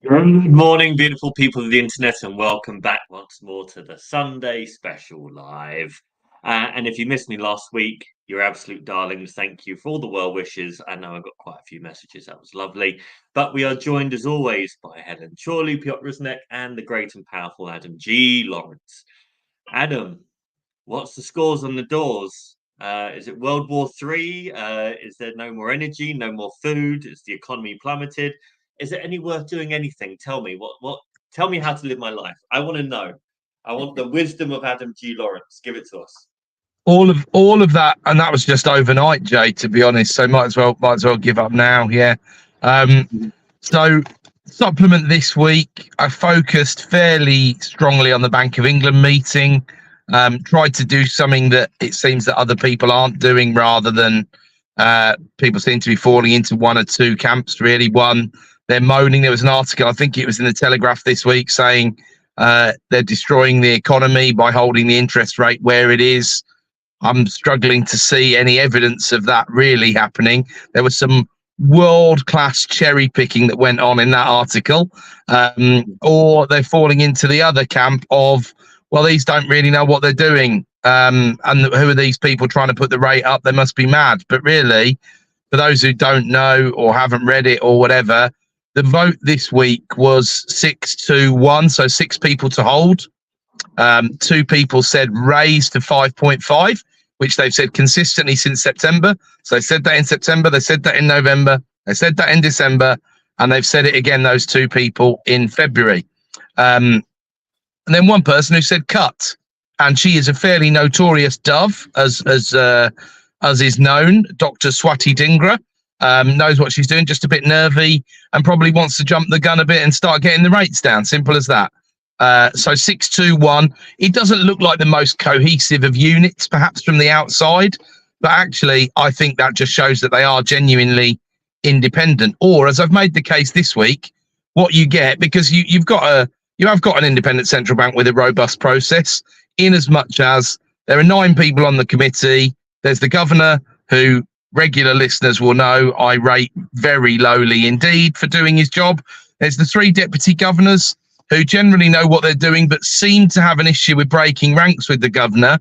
Good morning, beautiful people of the internet, and welcome back once more to the Sunday Special Live. And if you missed me last week, you're absolute darlings. Thank you for all the well wishes. I know I got quite a few messages. That was lovely. But we are joined, as always, by Helen, Chorley, Piotr, Rusinek, and the great and powerful Adam G. Lawrence. Adam, what's the scores on the doors? Is it World War III? Is there no more energy, no more food? Is the economy plummeted? Is it any worth doing anything? Tell me what tell me how to live my life. I want to know. I want the wisdom of Adam G. Lawrence. Give it to us. All of that, and that was just overnight, Jay, to be honest. So might as well give up now. Yeah. So supplement this week, I focused fairly strongly on the Bank of England meeting. Tried to do something that it seems that other people aren't doing, rather than people seem to be falling into one or two camps. Really, one, they're moaning. There was an article, I think it was in the Telegraph this week, saying they're destroying the economy by holding the interest rate where it is. I'm struggling to see any evidence of that really happening. There was some world-class cherry picking that went on in that article, or they're falling into the other camp of, well, these don't really know what they're doing, and who are these people trying to put the rate up? They must be mad. But really, for those who don't know or haven't read it or whatever, the vote this week was 6-1, so 6 people to hold. 2 people said raise to 5.5, which they've said consistently since September. So they said that in September, they said that in November, they said that in December, and they've said it again, those 2 people, in February. And then one person who said cut, and she is a fairly notorious dove, as is known. Dr. Swati Dhingra knows what she's doing, just a bit nervy, and probably wants to jump the gun a bit and start getting the rates down. Simple as that. So 6-2-1. It doesn't look like the most cohesive of units, perhaps from the outside, but actually, I think that just shows that they are genuinely independent. Or, as I've made the case this week, what you get, because you have got an independent central bank with a robust process, in as much as there are 9 people on the committee. There's the governor, who regular listeners will know I rate very lowly indeed for doing his job. There's the 3 deputy governors, who generally know what they're doing, but seem to have an issue with breaking ranks with the governor.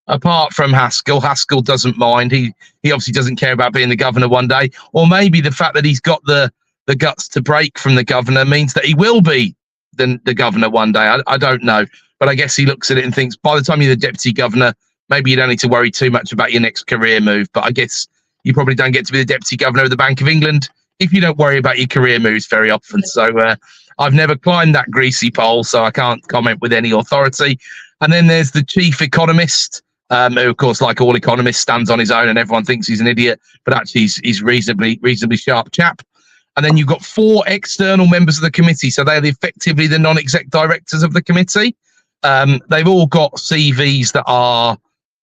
Apart from Haskell doesn't mind. He obviously doesn't care about being the governor one day, or maybe the fact that he's got the guts to break from the governor means that he will be the governor one day. I don't know, but I guess he looks at it and thinks, by the time you're the deputy governor, maybe you don't need to worry too much about your next career move. But I guess you probably don't get to be the deputy governor of the Bank of England if you don't worry about your career moves very often. So I've never climbed that greasy pole, so I can't comment with any authority. And then there's the chief economist, who, of course, like all economists, stands on his own, and everyone thinks he's an idiot, but actually he's reasonably sharp chap. And then you've got 4 external members of the committee, so they're effectively the non-exec directors of the committee. They've all got CVs that are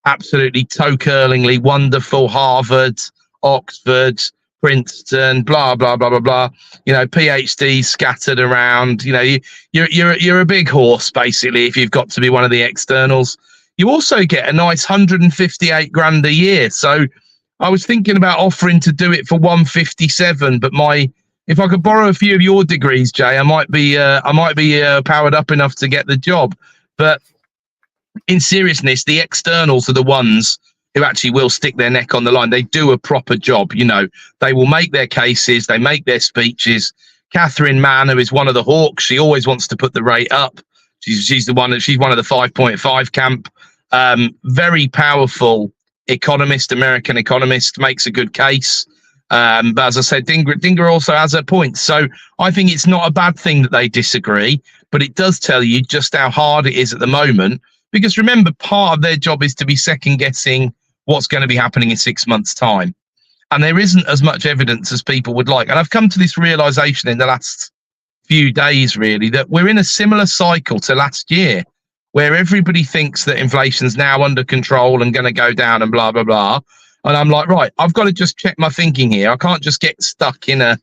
absolutely toe-curlingly wonderful: Harvard, Oxford, Princeton, blah blah blah blah blah. You know, PhDs scattered around. You know, you're a big horse basically if you've got to be one of the externals. You also get a nice 158 grand a year. So I was thinking about offering to do it for 157, but if I could borrow a few of your degrees, Jay, I might be powered up enough to get the job. But in seriousness, the externals are the ones who actually will stick their neck on the line. They do a proper job. You know, they will make their cases, they make their speeches. Catherine Mann, who is one of the hawks, she always wants to put the rate up. She's one of the 5.5 camp. Very powerful economist, American economist, makes a good case. But as I said, Dhingra also has her points. So I think it's not a bad thing that they disagree, but it does tell you just how hard it is at the moment. Because remember, part of their job is to be second guessing what's going to be happening in 6 months' time. And there isn't as much evidence as people would like. And I've come to this realization in the last few days, really, that we're in a similar cycle to last year, where everybody thinks that inflation's now under control and going to go down and blah, blah, blah. And I'm like, right, I've got to just check my thinking here. I can't just get stuck in a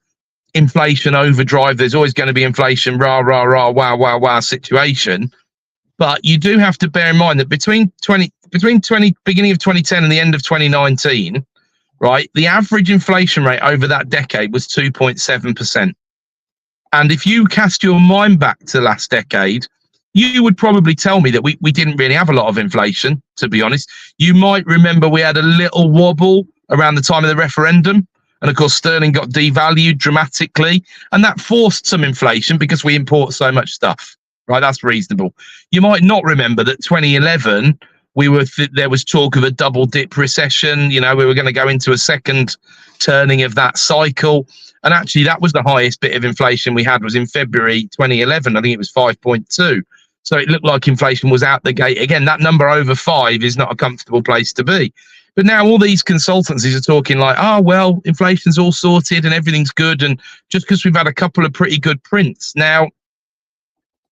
inflation overdrive. There's always going to be inflation, rah, rah, rah, wow, wow, wow situation. But you do have to bear in mind that between beginning of 2010 and the end of 2019, right, the average inflation rate over that decade was 2.7%. And if you cast your mind back to last decade, you would probably tell me that we didn't really have a lot of inflation, to be honest. You might remember we had a little wobble around the time of the referendum. And of course, sterling got devalued dramatically. And that forced some inflation because we import so much stuff, right? That's reasonable. You might not remember that 2011, there was talk of a double dip recession. You know, we were going to go into a second turning of that cycle. And actually, that was the highest bit of inflation we had was in February 2011. I think it was 5.2. So it looked like inflation was out the gate. Again, that number over 5 is not a comfortable place to be. But now all these consultancies are talking like, oh, well, inflation's all sorted and everything's good. And just because we've had a couple of pretty good prints. Now,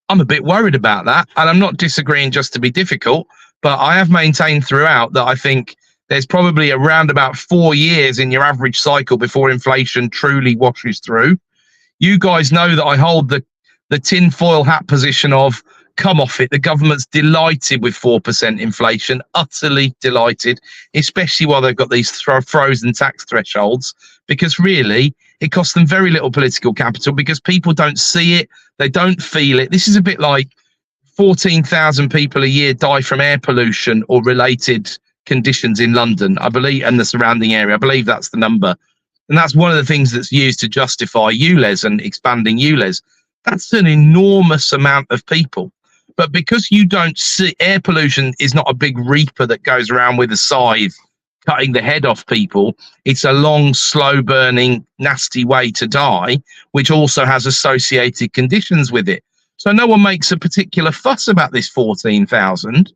I'm a bit worried about that. And I'm not disagreeing just to be difficult. But I have maintained throughout that I think there's probably around about 4 years in your average cycle before inflation truly washes through. You guys know that I hold the tinfoil hat position of come off it. The government's delighted with 4% inflation, utterly delighted, especially while they've got these frozen tax thresholds, because really it costs them very little political capital because people don't see it. They don't feel it. This is a bit like 14,000 people a year die from air pollution or related conditions in London, I believe, and the surrounding area. I believe that's the number. And that's one of the things that's used to justify ULEZ and expanding ULEZ. That's an enormous amount of people. But because you don't see, air pollution is not a big reaper that goes around with a scythe cutting the head off people. It's a long, slow burning, nasty way to die, which also has associated conditions with it. So no one makes a particular fuss about this 14,000,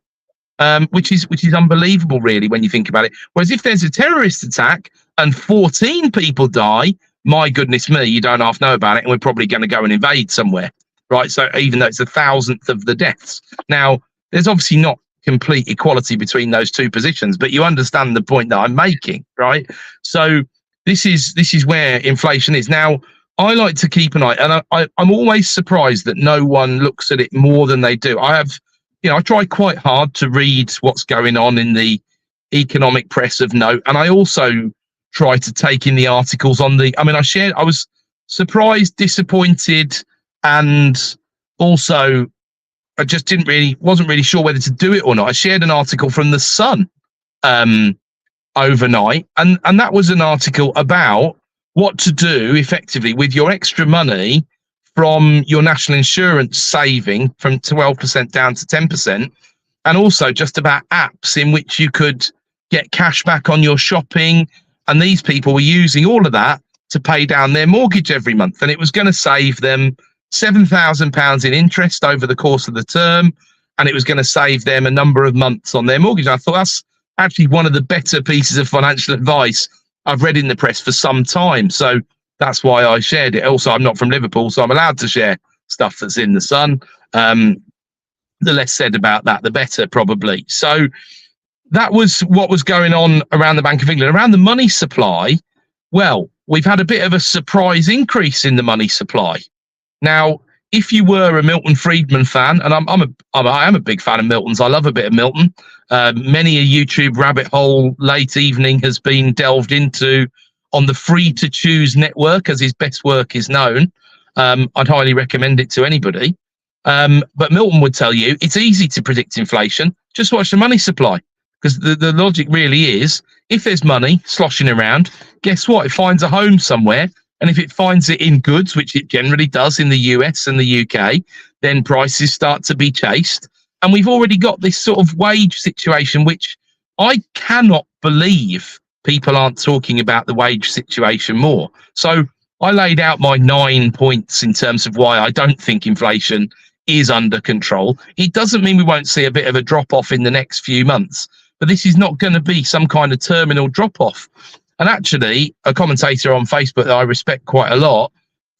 which is unbelievable, really, when you think about it. Whereas if there's a terrorist attack and 14 people die, my goodness me, you don't half know about it, and we're probably going to go and invade somewhere. Right, so even though it's 1,000th of the deaths. Now, there's obviously not complete equality between those two positions, but you understand the point that I'm making, right? So this is where inflation is. Now, I like to keep an eye, and I'm always surprised that no one looks at it more than they do. I try quite hard to read what's going on in the economic press of note, and I also try to take in the articles on I was surprised, disappointed, and also I just wasn't really sure whether to do it or not. I shared an article from The Sun overnight, and that was an article about what to do effectively with your extra money from your national insurance saving from 12% down to 10%, and also just about apps in which you could get cash back on your shopping. And these people were using all of that to pay down their mortgage every month, and it was going to save them £7,000 in interest over the course of the term, and it was going to save them a number of months on their mortgage. I thought that's actually one of the better pieces of financial advice I've read in the press for some time. So that's why I shared it. Also, I'm not from Liverpool, so I'm allowed to share stuff that's in The Sun. The less said about that, the better, probably. So that was what was going on around the Bank of England. Around the money supply, well, we've had a bit of a surprise increase in the money supply. Now, if you were a Milton Friedman fan, and I am a big fan of Milton's, I love a bit of Milton. Many a YouTube rabbit hole late evening has been delved into on the Free to Choose network, as his best work is known. I'd highly recommend it to anybody. But Milton would tell you it's easy to predict inflation. Just watch the money supply, because the logic really is, if there's money sloshing around, guess what? It finds a home somewhere. And if it finds it in goods, which it generally does in the US and the UK, then prices start to be chased. And we've already got this sort of wage situation, which I cannot believe people aren't talking about the wage situation more. So I laid out my 9 points in terms of why I don't think inflation is under control. It doesn't mean we won't see a bit of a drop off in the next few months, but this is not going to be some kind of terminal drop off. And actually, a commentator on Facebook that I respect quite a lot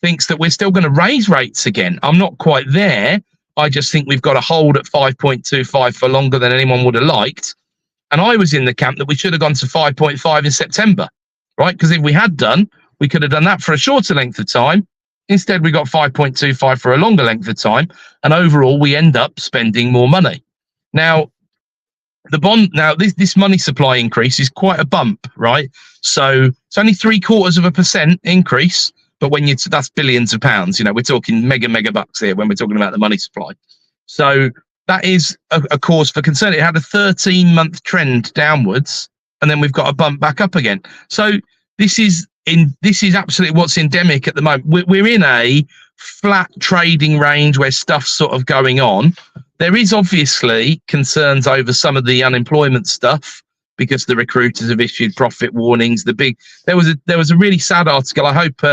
thinks that we're still going to raise rates again. I'm not quite there. I just think we've got to hold at 5.25 for longer than anyone would have liked. And I was in the camp that we should have gone to 5.5 in September, right? Because if we had done, we could have done that for a shorter length of time. Instead, we got 5.25 for a longer length of time. And overall, we end up spending more money. Now, this money supply increase is quite a bump, right? So it's only 0.75% increase, but when that's billions of pounds. You know, we're talking mega bucks here when we're talking about the money supply. So that is a cause for concern. It had a 13-month trend downwards, and then we've got a bump back up again. So this is absolutely what's endemic at the moment. We're in a flat trading range where stuff's sort of going on. There is obviously concerns over some of the unemployment stuff because the recruiters have issued profit warnings. There was a really sad article. I hope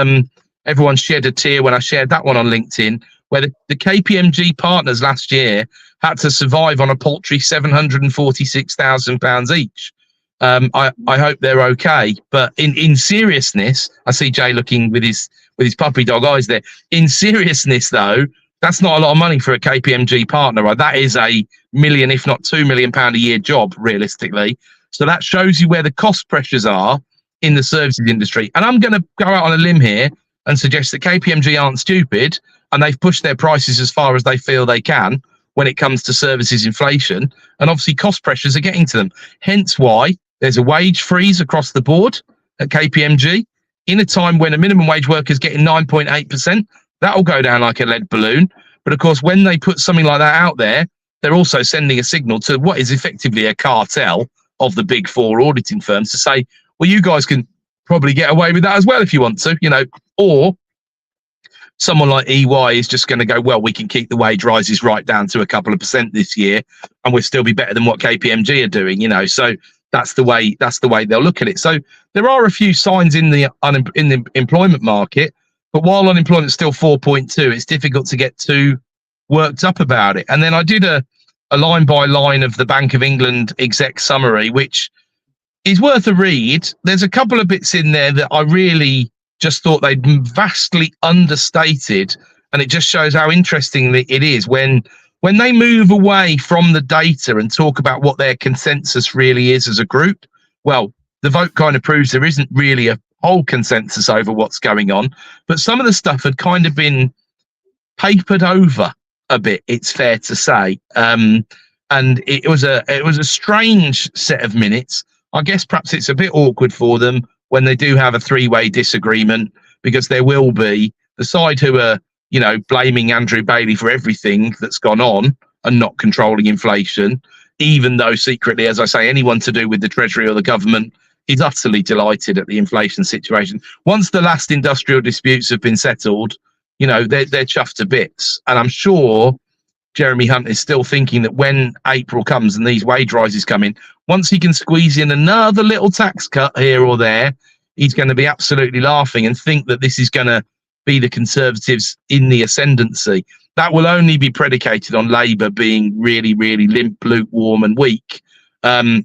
everyone shed a tear when I shared that one on LinkedIn, where the KPMG partners last year had to survive on a paltry £746,000 each. I hope they're okay. But in seriousness, I see Jay looking with his puppy dog eyes there. In seriousness, though, that's not a lot of money for a KPMG partner. Right? That is a million, if not £2 million a year job, realistically. So that shows you where the cost pressures are in the services industry. And I'm going to go out on a limb here and suggest that KPMG aren't stupid, and they've pushed their prices as far as they feel they can when it comes to services inflation. And obviously cost pressures are getting to them. Hence why there's a wage freeze across the board at KPMG in a time when a minimum wage worker is getting 9.8%. That'll go down like a lead balloon. But of course, when they put something like that out there, they're also sending a signal to what is effectively a cartel of the big four auditing firms to say, well, you guys can probably get away with that as well if you want to, you know, or someone like EY is just going to go, well, we can keep the wage rises right down to a couple of percent this year, and we'll still be better than what KPMG are doing, you know. So that's the way they'll look at it. So there are a few signs in the employment market, but while unemployment's still 4.2, it's difficult to get too worked up about it. And then I did a line by line of the Bank of England exec summary, which is worth a read. There's a couple of bits in there that I really just thought they'd vastly understated, and it just shows how interesting it is when they move away from the data and talk about what their consensus really is as a group. Well, the vote kind of proves there isn't really a whole consensus over what's going on, but some of the stuff had kind of been papered over a bit, it's fair to say. And it was a strange set of minutes. I guess perhaps it's a bit awkward for them when they do have a three-way disagreement, because there will be the side who are, you know, blaming Andrew Bailey for everything that's gone on and not controlling inflation, even though secretly, as I say, anyone to do with the Treasury or the government is utterly delighted at the inflation situation. Once the last industrial disputes have been settled, you know, they're chuffed to bits. And I'm sure Jeremy Hunt is still thinking that when April comes and these wage rises come in, once he can squeeze in another little tax cut here or there, he's going to be absolutely laughing and think that this is going to be the Conservatives in the ascendancy. That will only be predicated on Labour being really, really limp, lukewarm and weak. I'll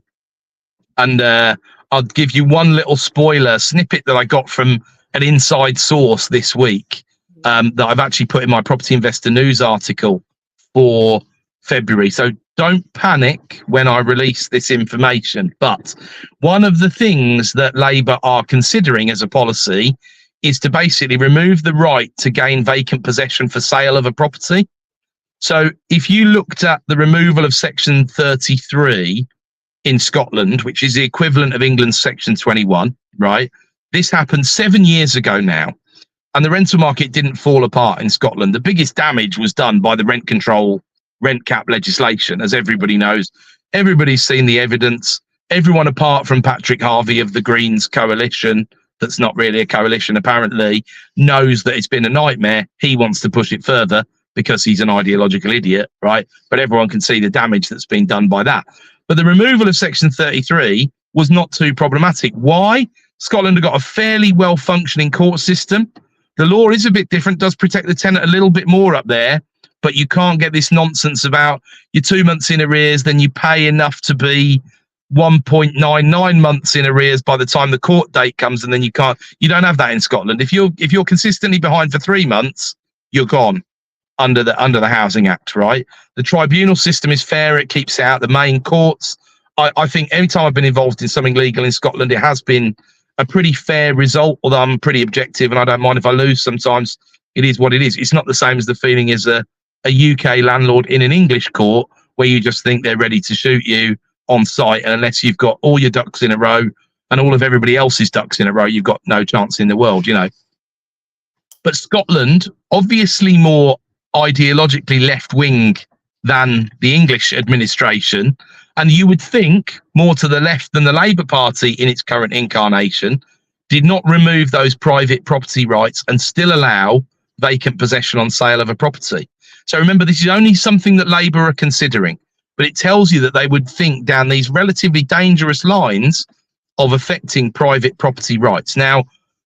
give you one little spoiler snippet that I got from an inside source this week that I've actually put in my Property Investor News article for February. So don't panic when I release this information. But one of the things that Labour are considering as a policy is to basically remove the right to gain vacant possession for sale of a property. So if you looked at the removal of Section 33 in Scotland, which is the equivalent of England's Section 21, right? This happened 7 years ago now. And the rental market didn't fall apart in Scotland. The biggest damage was done by the rent control, rent cap legislation, as everybody knows. Everybody's seen the evidence. Everyone apart from Patrick Harvey of the Greens coalition, that's not really a coalition apparently, knows that it's been a nightmare. He wants to push it further because he's an ideological idiot, right? But everyone can see the damage that's been done by that. But the removal of Section 33 was not too problematic. Why? Scotland have got a fairly well-functioning court system. The law is a bit different, does protect the tenant a little bit more up there, but you can't get this nonsense about you're 2 months in arrears, then you pay enough to be 1.99 months in arrears by the time the court date comes, and then you don't have that in Scotland. If you're consistently behind for 3 months, you're gone under the Housing Act, right? The tribunal system is fair, it keeps it out the main courts. I think every time I've been involved in something legal in Scotland, it has been a pretty fair result, although I'm pretty objective and I don't mind if I lose sometimes. It is what it is. It's not the same as the feeling as a UK landlord in an English court where you just think they're ready to shoot you on site, and unless you've got all your ducks in a row and all of everybody else's ducks in a row, you've got no chance in the world, you know. But Scotland, obviously more ideologically left-wing than the English administration, and you would think more to the left than the Labour Party in its current incarnation, did not remove those private property rights and still allow vacant possession on sale of a property. So remember, this is only something that Labour are considering, but it tells you that they would think down these relatively dangerous lines of affecting private property rights. Now,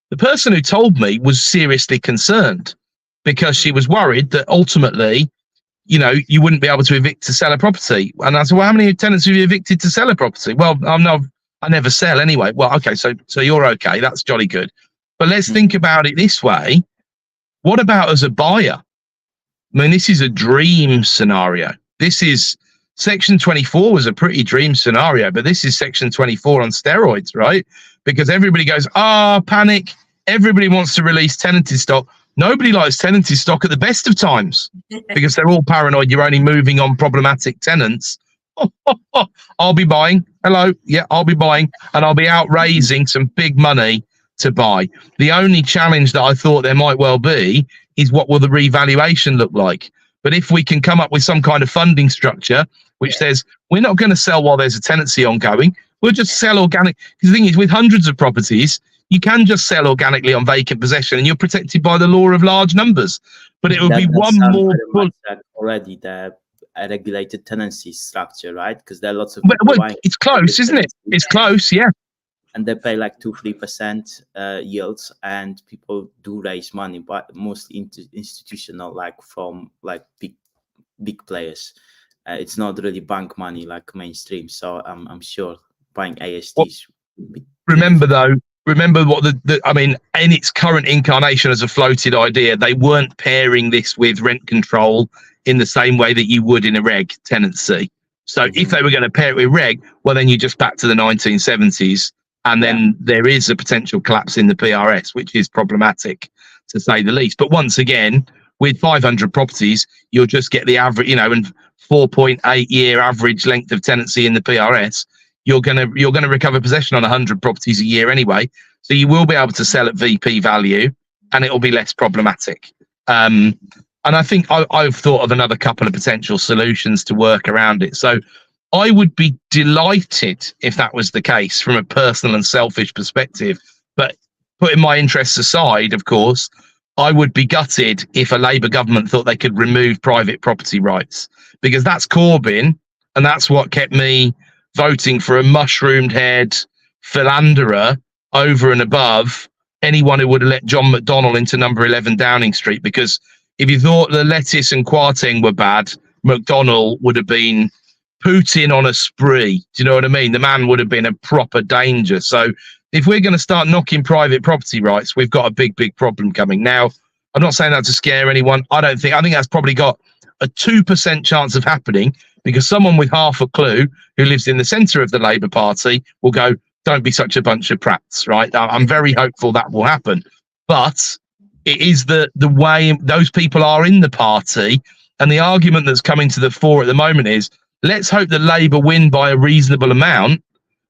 the person who told me was seriously concerned because she was worried that ultimately, you know, you wouldn't be able to evict to sell a property. And I said, well, how many tenants have you evicted to sell a property? Well, I never sell anyway. Well, okay, so you're okay. That's jolly good. But let's think about it this way. What about as a buyer? I mean, this is a dream scenario. This is Section 24 was a pretty dream scenario, but this is Section 24 on steroids, right? Because everybody goes, panic. Everybody wants to release tenanted stock. Nobody likes tenanted stock at the best of times because they're all paranoid you're only moving on problematic tenants. I'll be buying. Hello. Yeah, I'll be buying. And I'll be out raising some big money to buy. The only challenge that I thought there might well be is what will the revaluation look like? But if we can come up with some kind of funding structure which says we're not going to sell while there's a tenancy ongoing, we'll just sell organic. Because the thing is, with hundreds of properties, you can just sell organically on vacant possession and you're protected by the law of large numbers. But it would be one more already the regulated tenancy structure, right? Because there are lots of it's close, isn't it? It's close, yeah. And they pay like 2-3% yields, and people do raise money, but mostly institutional, like from like big players. It's not really bank money like mainstream. So I'm sure buying ASTs. Remember what I mean, in its current incarnation as a floated idea, they weren't pairing this with rent control in the same way that you would in a reg tenancy. So if they were going to pair it with reg, well, then you're just back to the 1970s. And then there is a potential collapse in the PRS, which is problematic, to say the least. But once again, with 500 properties, you'll just get the average, and 4.8 year average length of tenancy in the PRS. You're gonna recover possession on 100 properties a year anyway. So you will be able to sell at VP value, and it will be less problematic. And I think I've thought of another couple of potential solutions to work around it. So I would be delighted if that was the case from a personal and selfish perspective. But putting my interests aside, of course, I would be gutted if a Labour government thought they could remove private property rights, because that's Corbyn, and that's what kept me voting for a mushroomed head philanderer over and above anyone who would have let John McDonnell into number 11 Downing Street. Because if you thought the lettuce and Kwarteng were bad, McDonnell would have been Putin on a spree. Do you know what I mean? The man would have been a proper danger. So if we're going to start knocking private property rights, we've got a big problem coming. Now, I'm not saying that to scare anyone. I think that's probably got a 2% chance of happening, because someone with half a clue who lives in the centre of the Labour Party will go, don't be such a bunch of prats, right? I'm very hopeful that will happen. But it is the way those people are in the party. And the argument that's coming to the fore at the moment is, let's hope that Labour win by a reasonable amount,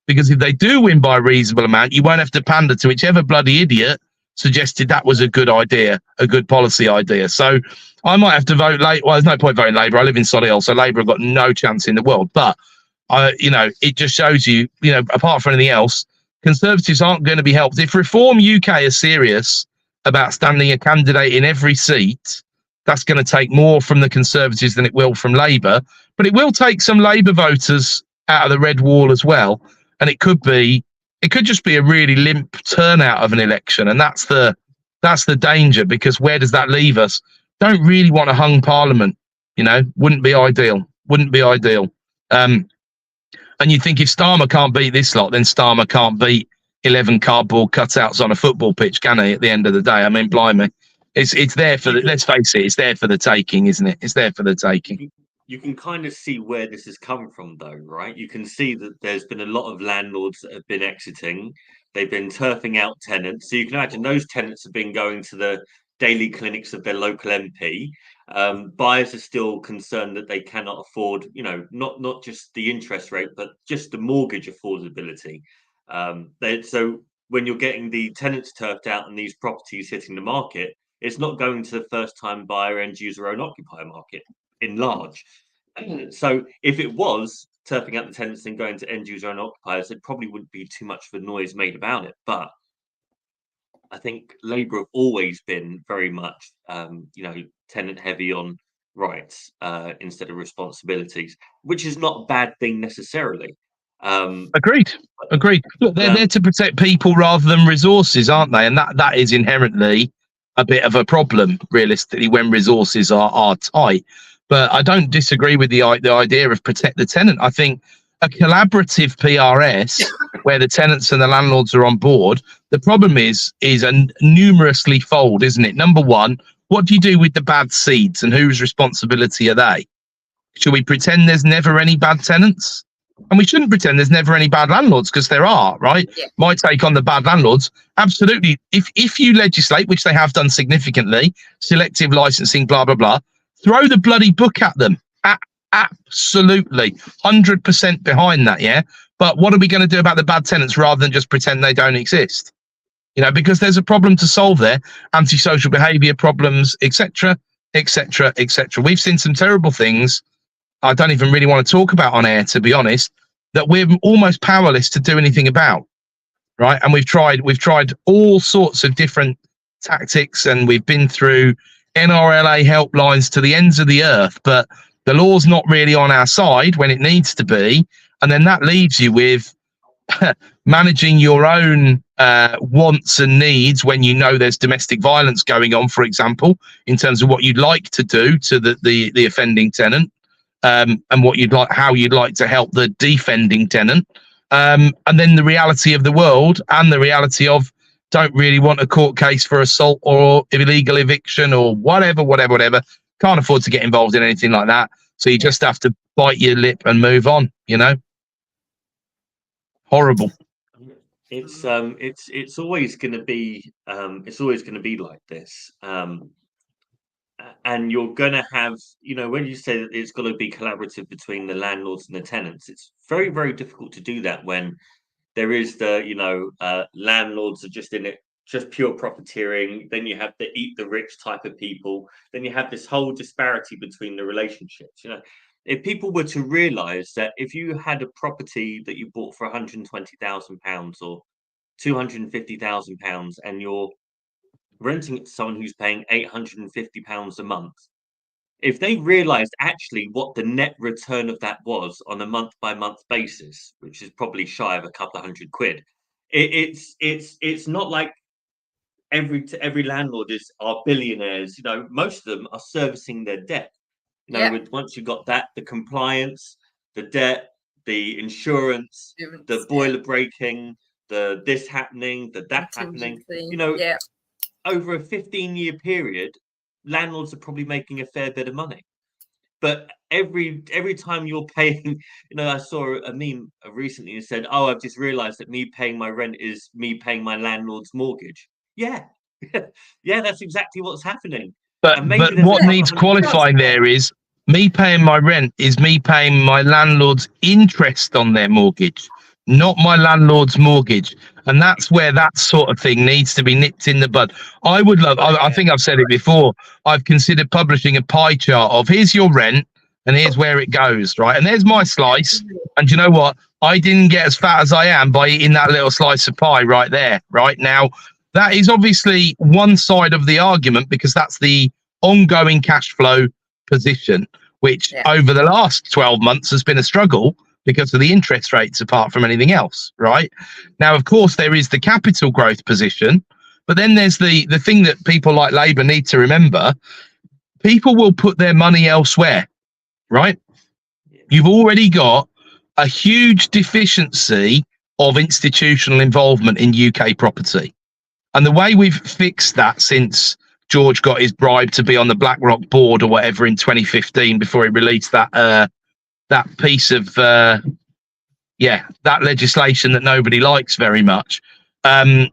because if they do win by a reasonable amount, you won't have to pander to whichever bloody idiot suggested that was a good idea, a good policy idea. So I might have to vote late. Well, there's no point voting Labour. I live in Solihull, so Labour have got no chance in the world. But, it just shows you, apart from anything else, Conservatives aren't going to be helped. If Reform UK is serious about standing a candidate in every seat, that's going to take more from the Conservatives than it will from Labour. But it will take some Labour voters out of the red wall as well. And it could just be a really limp turnout of an election. And that's the danger, because where does that leave us? Don't really want a hung parliament, wouldn't be ideal. And you think if Starmer can't beat this lot, then Starmer can't beat 11 cardboard cutouts on a football pitch, can he, at the end of the day? I mean, blimey. It's there for let's face it, it's there for the taking, isn't it? It's there for the taking. You can kind of see where this has come from, though, right? You can see that there's been a lot of landlords that have been exiting. They've been turfing out tenants. So you can imagine those tenants have been going to the daily clinics of their local MP. Buyers are still concerned that they cannot afford, not just the interest rate, but just the mortgage affordability. So when you're getting the tenants turfed out and these properties hitting the market, It's not going to the first-time buyer, end-user, own-occupier market in large. So if it was turfing out the tenants and going to end-user, own-occupiers, there probably wouldn't be too much of a noise made about it. But I think Labour have always been very much, tenant-heavy on rights instead of responsibilities, which is not a bad thing necessarily. Agreed. Look, they're there to protect people rather than resources, aren't they? And that is inherently a bit of a problem, realistically, when resources are tight. But I don't disagree with the idea of protect the tenant. I think a collaborative PRS where the tenants and the landlords are on board. The problem is a numerously fold, isn't it? Number one, what do you do with the bad seeds, and whose responsibility are they? Should we pretend there's never any bad tenants? And we shouldn't pretend there's never any bad landlords, because there are, right? Yeah. My take on the bad landlords, absolutely. If you legislate, which they have done significantly, selective licensing, blah, blah, blah, throw the bloody book at them. Absolutely. 100% behind that, yeah? But what are we going to do about the bad tenants rather than just pretend they don't exist? Because there's a problem to solve there, antisocial behaviour problems, etc., etc., etc. We've seen some terrible things I don't even really want to talk about on air, to be honest, that we're almost powerless to do anything about, right? And we've tried all sorts of different tactics, and we've been through NRLA helplines to the ends of the earth, but the law's not really on our side when it needs to be. And then that leaves you with managing your own wants and needs when you know there's domestic violence going on, for example, in terms of what you'd like to do to the offending tenant. And what how you'd like to help the defending tenant, and then the reality of the world and the reality of don't really want a court case for assault or illegal eviction or whatever. Can't afford to get involved in anything like that, so you just have to bite your lip and move on. Horrible. It's always going to be like this. And you're going to have, when you say that it's got to be collaborative between the landlords and the tenants, it's very, very difficult to do that when there is the, landlords are just in it, just pure profiteering. Then you have the eat the rich type of people. Then you have this whole disparity between the relationships. If people were to realise that if you had a property that you bought for £120,000 or £250,000 and you're renting it to someone who's paying £850 a month, if they realised actually what the net return of that was on a month-by-month basis, which is probably shy of a couple of £100, it's not like every landlord are billionaires. Most of them are servicing their debt. Once you've got that, the compliance, the debt, the insurance, the boiler breaking, the this happening, the that happening, over a 15-year period, landlords are probably making a fair bit of money. But every time you're paying, I saw a meme recently and said, "Oh, I've just realised that me paying my rent is me paying my landlord's mortgage." Yeah, yeah, that's exactly what's happening. But what needs qualifying there is me paying my rent is me paying my landlord's interest on their mortgage, not my landlord's mortgage. And that's where that sort of thing needs to be nipped in the bud. I would love, I think I've said it before, I've considered publishing a pie chart of here's your rent and here's where it goes, right? And there's my slice. And you know what? I didn't get as fat as I am by eating that little slice of pie right there, right? Now, that is obviously one side of the argument, because that's the ongoing cash flow position, which over the last 12 months has been a struggle because of the interest rates apart from anything else, right? Now, of course, there is the capital growth position, but then there's the thing that people like Labour need to remember. People will put their money elsewhere, right? You've already got a huge deficiency of institutional involvement in UK property. And the way we've fixed that since George got his bribe to be on the BlackRock board or whatever in 2015 before he released that piece of that legislation that nobody likes very much. That's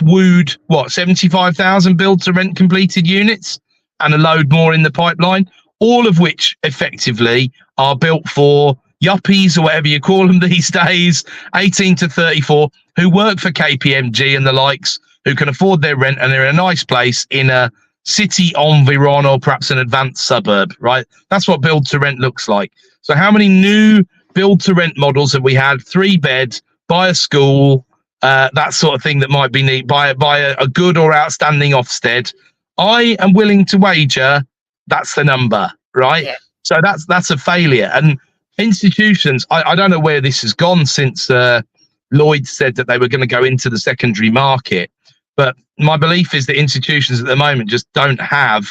wooed 75,000 build to rent completed units and a load more in the pipeline, all of which effectively are built for yuppies or whatever you call them these days, 18 to 34, who work for KPMG and the likes, who can afford their rent and they're in a nice place in a city environ or perhaps an advanced suburb, right? That's what build to rent looks like. So how many new build to rent models have we had? 3 beds, by a school, that sort of thing that might be neat, by a good or outstanding Ofsted. I am willing to wager that's the number, right? Yeah. So that's a failure. And institutions, I don't know where this has gone since Lloyd said that they were going to go into the secondary market. But my belief is that institutions at the moment just don't have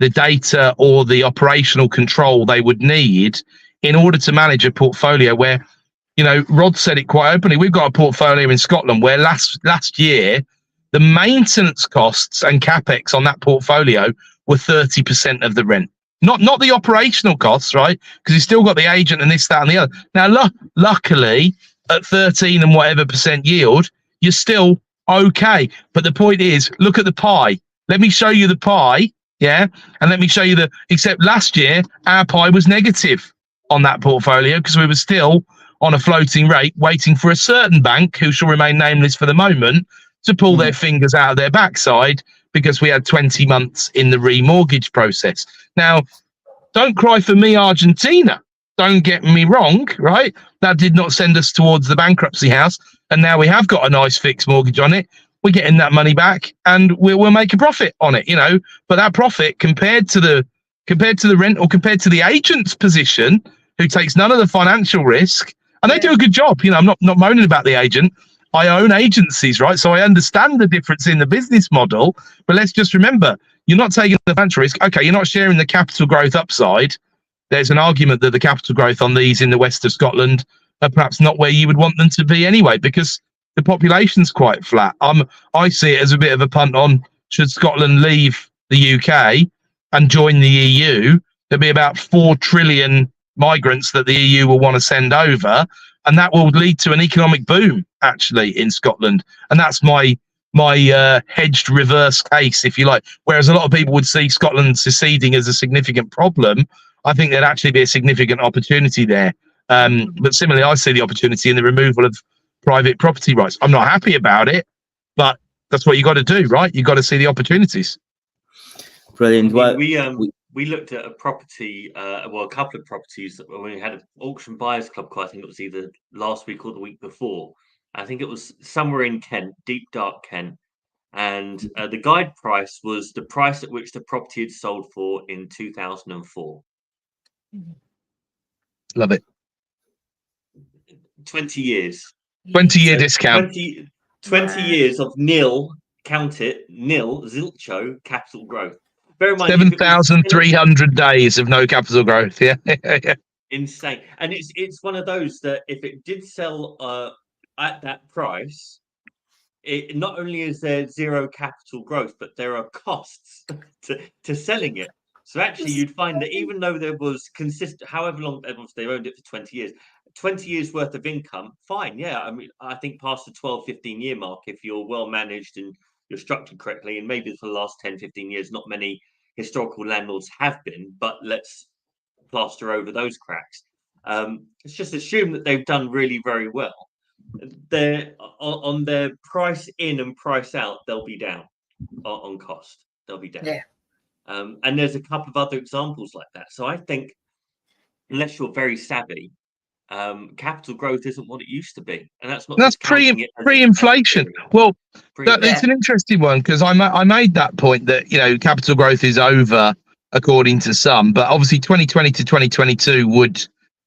the data or the operational control they would need in order to manage a portfolio where, you know, Rod said it quite openly. We've got a portfolio in Scotland where last year, the maintenance costs and capex on that portfolio were 30% of the rent. Not the operational costs, right? Because you've still got the agent and this, that, and the other. Now, luckily, at 13 and whatever % yield, you're still okay. But the point is, look at the pie. Let me show you the pie, yeah? And let me show you except last year, our pie was negative on that portfolio because we were still on a floating rate waiting for a certain bank, who shall remain nameless for the moment, to pull their fingers out of their backside because we had 20 months in the remortgage process. Now, don't cry for me, Argentina. Don't get me wrong, right? That did not send us towards the bankruptcy house. And now we have got a nice fixed mortgage on it. We're getting that money back and we'll make a profit on it, you know. But that profit compared to the rent or compared to the agent's position, who takes none of the financial risk, and they do a good job. You know, I'm not moaning about the agent. I own agencies, right? So I understand the difference in the business model. But let's just remember, you're not taking the financial risk. Okay, you're not sharing the capital growth upside. There's an argument that the capital growth on these in the west of Scotland are perhaps not where you would want them to be anyway, because the population's quite flat. I see it as a bit of a punt on, should Scotland leave the UK and join the EU, there'll be about 4 trillion migrants that the EU will want to send over, and that will lead to an economic boom actually in Scotland. And that's my hedged reverse case, if you like. Whereas a lot of people would see Scotland seceding as a significant problem, I think there'd actually be a significant opportunity there. But similarly, I see the opportunity in the removal of private property rights. I'm not happy about it, but that's what you got to do, right? You got to see the opportunities. Brilliant. Well, we looked at a property, a couple of properties that when we had an auction buyers club call. I think it was either last week or the week before. I think it was somewhere in Kent, deep dark Kent, and the guide price was the price at which the property had sold for in 2004. Love it. 20 years. 20-year discount. 20 years of nil, count it, nil, zilcho, capital growth. Bear in mind, 7,300 days of no capital growth. Yeah. Insane. And it's one of those that if it did sell at that price, it not only is there zero capital growth, but there are costs to selling it. So actually, you'd find that even though there was consistent, however long they owned it for 20 years, 20 years worth of income, fine. Yeah. I mean, I think past the 12, 15 year mark, if you're well managed and you're structured correctly, and maybe for the last 10, 15 years, not many historical landlords have been, but let's plaster over those cracks. It's just assume that they've done really very well. They're on their price in and price out, they'll be down on cost. They'll be down. Yeah. And there's a couple of other examples like that. So I think unless you're very savvy, capital growth isn't what it used to be, and that's pre-inflation. Well, it's an interesting one because I made that point that, you know, capital growth is over according to some, but obviously 2020 to 2022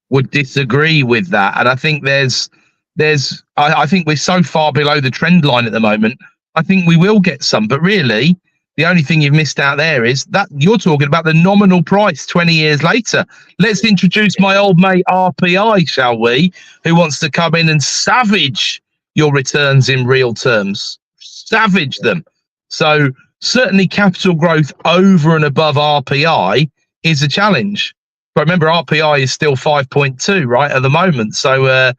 would disagree with that, and I think I think we're so far below the trend line at the moment. I think we will get some, but really, the only thing you've missed out there is that you're talking about the nominal price 20 years later. Let's introduce my old mate RPI, shall we, who wants to come in and savage your returns in real terms. Savage them. So certainly capital growth over and above RPI is a challenge. But remember, RPI is still 5.2, right, at the moment. So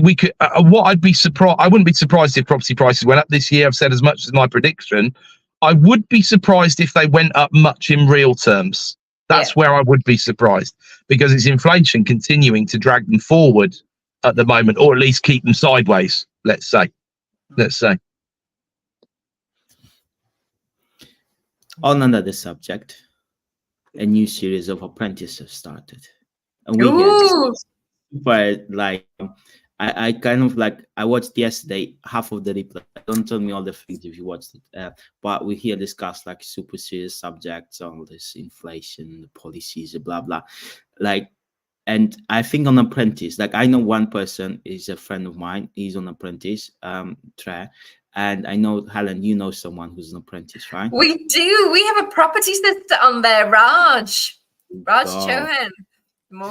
we could. What I'd be surprised. I wouldn't be surprised if property prices went up this year. I've said as much as my prediction. I would be surprised if they went up much in real terms. That's where I would be surprised, because it's inflation continuing to drag them forward at the moment, or at least keep them sideways. Let's say. On another subject, a new series of Apprentices started, and we hear Ooh, super like I kind of like I watched yesterday half of the replay. Don't tell me all the things if you watched it, but we here discuss like super serious subjects, all this inflation, the policies, blah blah, like. And I think on Apprentice, like I know one person is a friend of mine. He's on Apprentice, Tre, and I know Helen. You know someone who's an Apprentice, right? we do. We have a property sister on there, Raj God. Chauhan,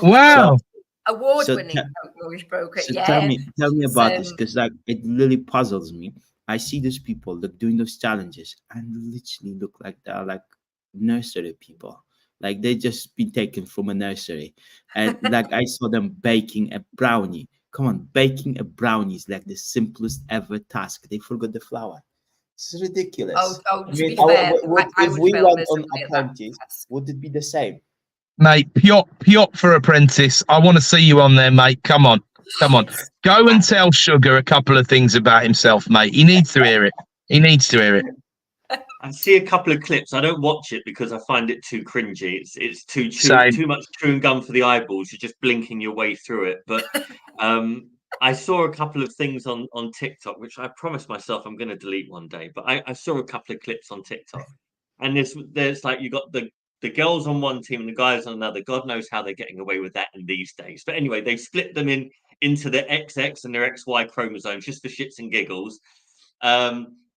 Wow. award-winning mortgage broker. So Yeah. tell me about So- this, because like it really puzzles me. I see those people like doing those challenges and literally look like they're like nursery people. Like they just been taken from a nursery. And like I saw them baking a brownie. Come on, baking a brownie is like the simplest ever task. They forgot the flour. It's ridiculous. To be I- fair, I if would we film went this on and be at that. Apprentice, would it be the same? Mate, Piotr for Apprentice. I want to see you on there, mate. Come on. Go and tell Sugar a couple of things about himself, mate. He needs to hear it. I see a couple of clips. I don't watch it because I find it too cringy. It's Same. too much chewing gum for the eyeballs. You're just blinking your way through it. But I saw a couple of things on TikTok, which I promised myself I'm going to delete one day. But I saw a couple of clips on TikTok, and there's like you got the girls on one team and the guys on another. God knows how they're getting away with that in these days. But anyway, they split them into their XX and their XY chromosomes just for shits and giggles.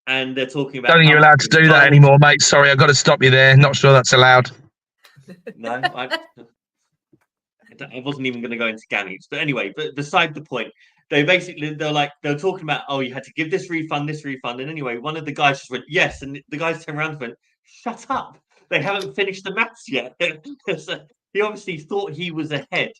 And they're talking about. Don't think you're allowed to do that anymore, mate. Sorry, I've got to stop you there. Not sure that's allowed. No, I wasn't even going to go into gametes. But anyway, but beside the point, they're talking about, oh, you had to give this refund. And anyway, one of the guys just went, yes. And the guys turned around and went, shut up. They haven't finished the maths yet. So he obviously thought he was ahead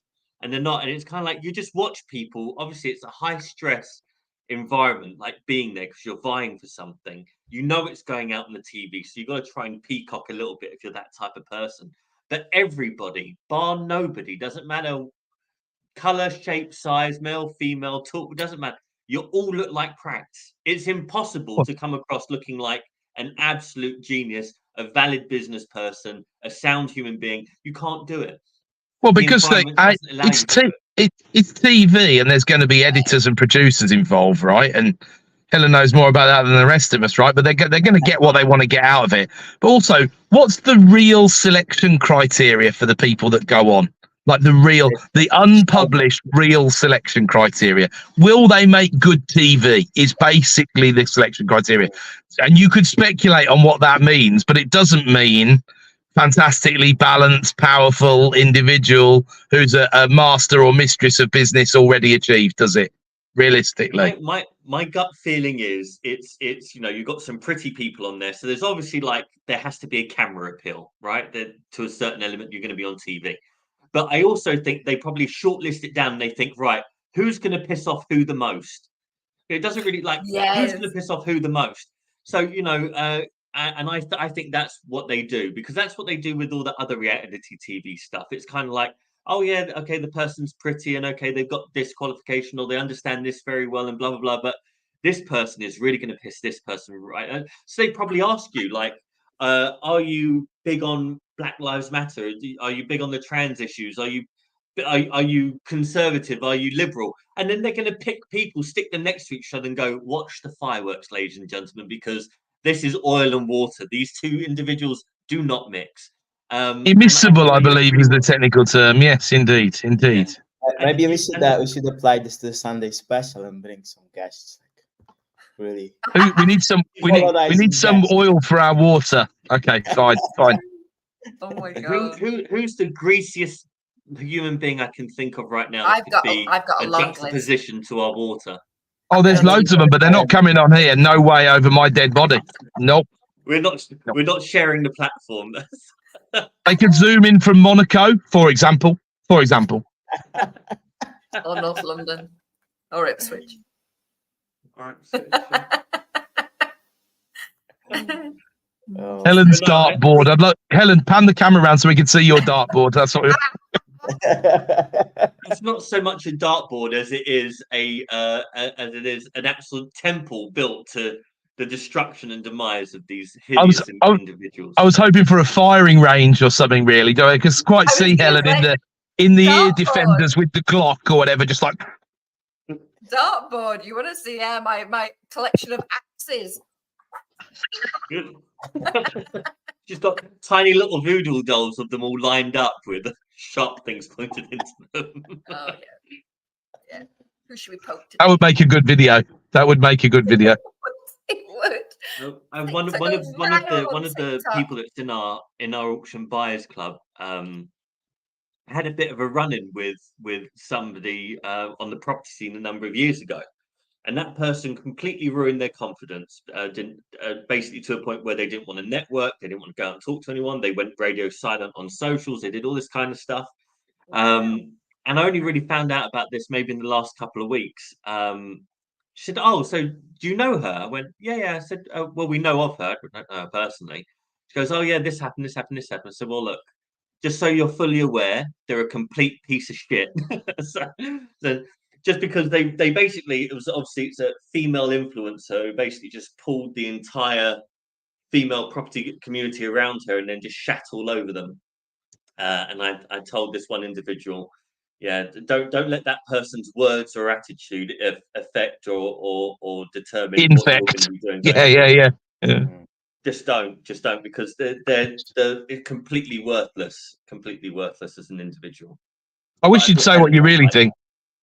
and they're not. And it's kind of like you just watch people. Obviously, it's a high stress environment, like being there because you're vying for something. You know it's going out on the TV. So you've got to try and peacock a little bit if you're that type of person. But everybody, bar nobody, doesn't matter color, shape, size, male, female, talk, doesn't matter. You all look like cracks. It's impossible to come across looking like an absolute genius, a valid business person, a sound human being. You can't do it. Well, because it's TV and there's going to be editors and producers involved, right? And Helen knows more about that than the rest of us, right? But they're going to get what they want to get out of it. But also, what's the real selection criteria for the people that go on? Like the unpublished real selection criteria. Will they make good TV is basically the selection criteria. And you could speculate on what that means, but it doesn't mean fantastically balanced, powerful individual who's a master or mistress of business already achieved, does it? Realistically, my gut feeling is it's you've got some pretty people on there, so there's obviously like there has to be a camera appeal, right? That to a certain element you're going to be on TV, but I also think they probably shortlist it down and they think, right, who's going to piss off who the most? It doesn't really like who's going to piss off who the most. So and I think that's what they do, because that's what they do with all the other reality TV stuff. It's kind of like, oh yeah, okay, the person's pretty and okay, they've got this qualification or they understand this very well and blah blah blah, but this person is really going to piss this person right. So they probably ask you like, are you big on Black Lives Matter? Are you big on the trans issues? Are you conservative? Are you liberal? And then they're going to pick people, stick them next to each other and go, watch the fireworks, ladies and gentlemen, because this is oil and water. These two individuals do not mix. Immiscible, I believe, is the technical term. Yes, indeed. Maybe we should apply this to the Sunday special and bring some guests. Really, we need some. We need some oil for our water. Okay, fine. Oh my god! Who's the greasiest human being I can think of right now? I've got a long juxtaposition to our water. Oh, there's loads of them, but they're not coming on here. No way over my dead body. Nope. We're not sharing the platform. They could zoom in from Monaco, for example. Or North London. Or Ipswich. Helen's dartboard. I'd like Helen, pan the camera around so we can see your dartboard. That's what It's not so much a dartboard as it is an actual temple built to the destruction and demise of these I was, hideous individuals. I was hoping for a firing range or something, really. Because quite see Helen in the ear defenders with the Glock or whatever, just like dartboard. You want to see my collection of axes? Good. She's got tiny little voodoo dolls of them all lined up with sharp things pointed into them. Oh yeah. Who should we poke today? that would make a good video. That would make a good video. It would. And one of the people that's in our auction buyers club had a bit of a run-in with somebody on the property scene a number of years ago, and that person completely ruined their confidence. Basically to a point where they didn't want to network, they didn't want to go out and talk to anyone. They went radio silent on socials. They did all this kind of stuff. And I only really found out about this maybe in the last couple of weeks. She said, "Oh, so do you know her?" I went, "Yeah." I said, "Well, we know of her. I don't know her personally." She goes, "Oh, yeah, this happened. I said, "Well, look, just so you're fully aware, they're a complete piece of shit." so just because they basically, it's a female influencer who basically just pulled the entire female property community around her and then just shat all over them. And I told this one individual, yeah, don't let that person's words or attitude affect or determine what you're going to be doing. Yeah. Just don't, because they're completely worthless as an individual. I wish you'd say what you really think.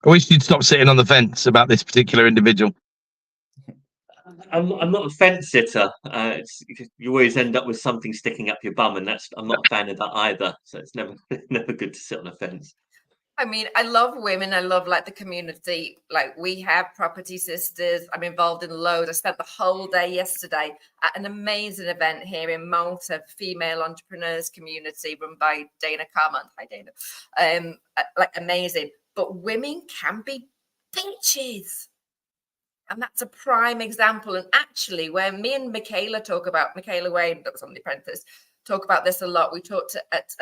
I wish you'd stop sitting on the fence about this particular individual. I'm not a fence sitter. You always end up with something sticking up your bum, and I'm not a fan of that either. So it's never good to sit on a fence. I mean, I love women. I love the community. We have Property Sisters. I'm involved in loads. I spent the whole day yesterday at an amazing event here in Malta, female entrepreneurs community run by Dana Carmont. Hi, Dana. Amazing. But women can be bitches. And that's a prime example. And actually, when me and Michaela Wayne, that was on The Apprentice, talk about this a lot. We talked at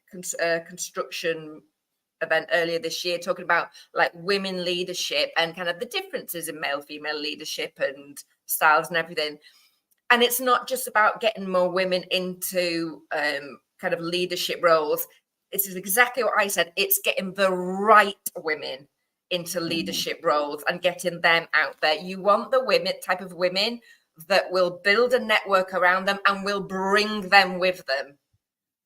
construction event earlier this year, talking about women leadership and kind of the differences in male female leadership and styles and everything. And it's not just about getting more women into kind of leadership roles. This is exactly what I said. It's getting the right women into leadership roles and getting them out there. You want the type of women that will build a network around them and will bring them with them.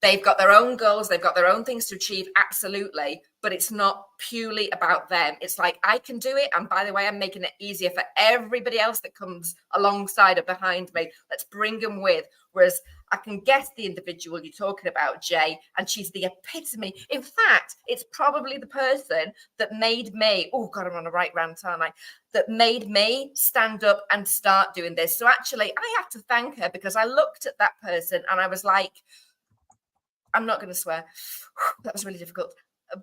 They've got their own goals. They've got their own things to achieve. Absolutely. But it's not purely about them. It's I can do it. And by the way, I'm making it easier for everybody else that comes alongside or behind me. Let's bring them with. Whereas I can guess the individual you're talking about, Jay, and she's the epitome. In fact, it's probably the person that made me, oh God, I'm on a right rant, aren't I? That made me stand up and start doing this. So actually, I have to thank her, because I looked at that person and I was like, I'm not going to swear. That was really difficult.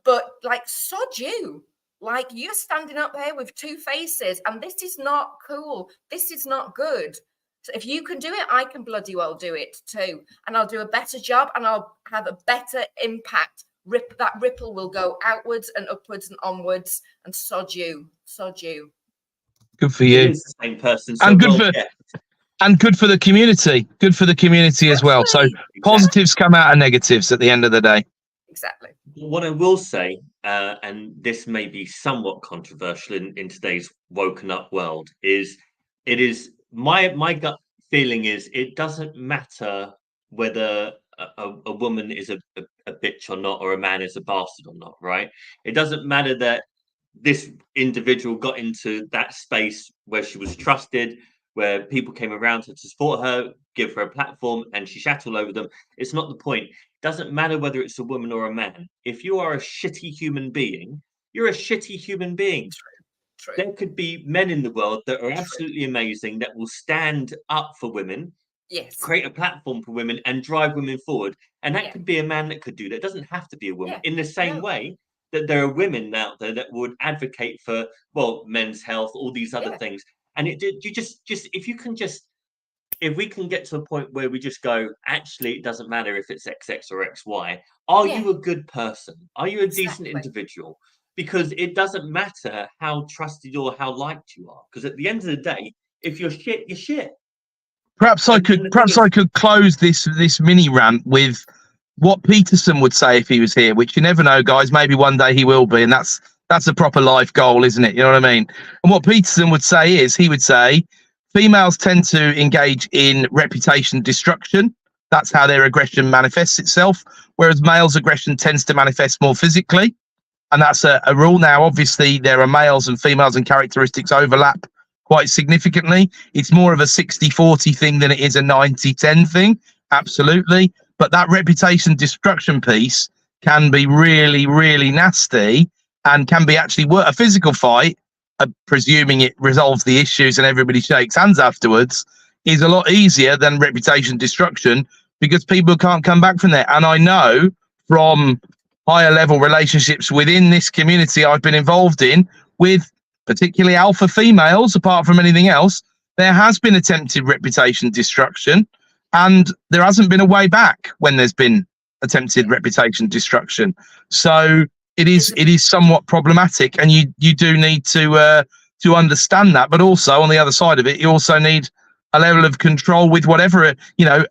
But sod you. You're standing up there with two faces, and this is not cool. This is not good. So if you can do it, I can bloody well do it too. And I'll do a better job, and I'll have a better impact. That ripple will go outwards and upwards and onwards, and sod you. Sod you. Good for you. It is the same person. So and good for the community. Good for the community as well. So positives come out of negatives at the end of the day. Exactly. What I will say, and this may be somewhat controversial in today's woken up world, is my gut feeling is it doesn't matter whether a woman is a bitch or not, or a man is a bastard or not, right? It doesn't matter that this individual got into that space where she was trusted, where people came around to support her, give her a platform, and she shat all over them. It's not the point. It doesn't matter whether it's a woman or a man. If you are a shitty human being, you're a shitty human being. True. There could be men in the world that are absolutely amazing, that will stand up for women, yes, create a platform for women and drive women forward. And that could be a man that could do that. It doesn't have to be a woman. In the same way that there are women out there that would advocate for, men's health, all these other things. And if we can get to a point where we just go, actually, it doesn't matter if it's XX or XY. Are you a good person? Are you a decent individual? Because it doesn't matter how trusted or how liked you are. Because at the end of the day, if you're shit, you're shit. Perhaps I could close this mini rant with what Peterson would say if he was here, which you never know, guys. Maybe one day he will be, and that's a proper life goal, isn't it? You know what I mean? And what Peterson would say is, he would say, females tend to engage in reputation destruction. That's how their aggression manifests itself, whereas males' aggression tends to manifest more physically. And that's a rule. Now, obviously, there are males and females and characteristics overlap quite significantly. It's more of a 60-40 thing than it is a 90-10 thing. Absolutely. But that reputation destruction piece can be really, really nasty, and can be actually a physical fight, presuming it resolves the issues and everybody shakes hands afterwards, is a lot easier than reputation destruction, because people can't come back from there. And I know from higher level relationships within this community I've been involved in with particularly alpha females, apart from anything else, there has been attempted reputation destruction, and there hasn't been a way back when there's been attempted reputation destruction. So it is somewhat problematic, and you do need to understand that. But also, on the other side of it, you also need a level of control with whatever,